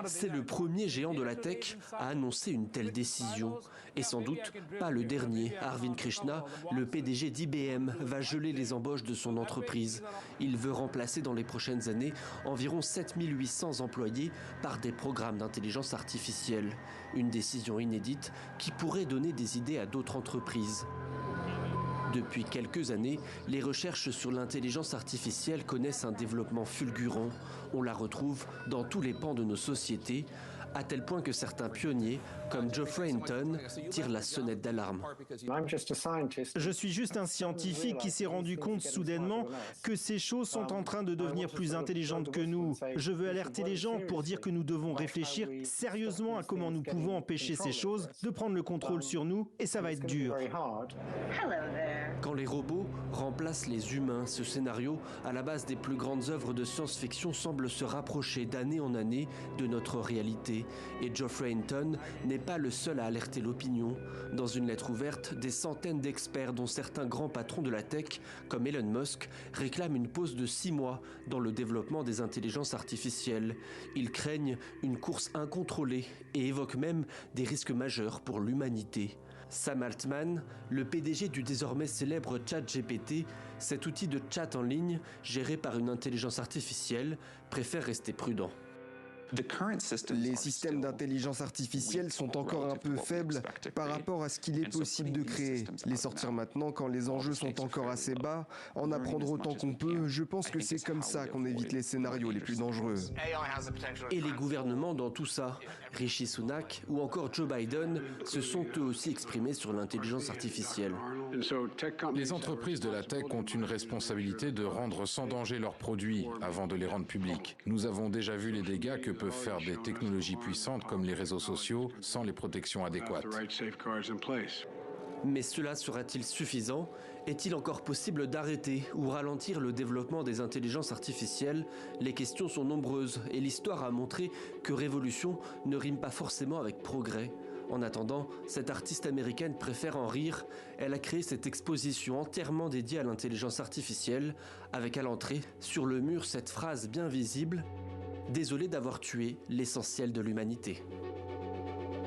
C'est le premier géant de la tech à annoncer une telle décision. Et sans doute pas le dernier. Arvind Krishna, le PDG d'IBM, va geler les embauches de son entreprise. Il veut remplacer dans les prochaines années environ 7800 employés par des programmes d'intelligence artificielle. Une décision inédite qui pourrait donner des idées à d'autres entreprises. Depuis quelques années, les recherches sur l'intelligence artificielle connaissent un développement fulgurant. On la retrouve dans tous les pans de nos sociétés, à tel point que certains pionniers, comme Geoffrey Hinton, tirent la sonnette d'alarme. Je suis juste un scientifique qui s'est rendu compte soudainement que ces choses sont en train de devenir plus intelligentes que nous. Je veux alerter les gens pour dire que nous devons réfléchir sérieusement à comment nous pouvons empêcher ces choses de prendre le contrôle sur nous, et ça va être dur. Quand les robots remplacent les humains, ce scénario, à la base des plus grandes œuvres de science-fiction, semble se rapprocher d'année en année de notre réalité. Et Geoffrey Hinton n'est pas le seul à alerter l'opinion. Dans une lettre ouverte, des centaines d'experts, dont certains grands patrons de la tech, comme Elon Musk, réclament une pause de 6 mois dans le développement des intelligences artificielles. Ils craignent une course incontrôlée et évoquent même des risques majeurs pour l'humanité. Sam Altman, le PDG du désormais célèbre ChatGPT, cet outil de chat en ligne géré par une intelligence artificielle, préfère rester prudent. Les systèmes d'intelligence artificielle sont encore un peu faibles par rapport à ce qu'il est possible de créer. Les sortir maintenant quand les enjeux sont encore assez bas, en apprendre autant qu'on peut, je pense que c'est comme ça qu'on évite les scénarios les plus dangereux. Et les gouvernements dans tout ça, Rishi Sunak ou encore Joe Biden, se sont eux aussi exprimés sur l'intelligence artificielle. Les entreprises de la tech ont une responsabilité de rendre sans danger leurs produits avant de les rendre publics. Nous avons déjà vu les dégâts que peuvent faire des technologies puissantes comme les réseaux sociaux sans les protections adéquates. Mais cela sera-t-il suffisant? Est-il encore possible d'arrêter ou ralentir le développement des intelligences artificielles? Les questions sont nombreuses et l'histoire a montré que révolution ne rime pas forcément avec progrès. En attendant, cette artiste américaine préfère en rire. Elle a créé cette exposition entièrement dédiée à l'intelligence artificielle, avec à l'entrée, sur le mur, cette phrase bien visible: « Désolé d'avoir tué l'essentiel de l'humanité ».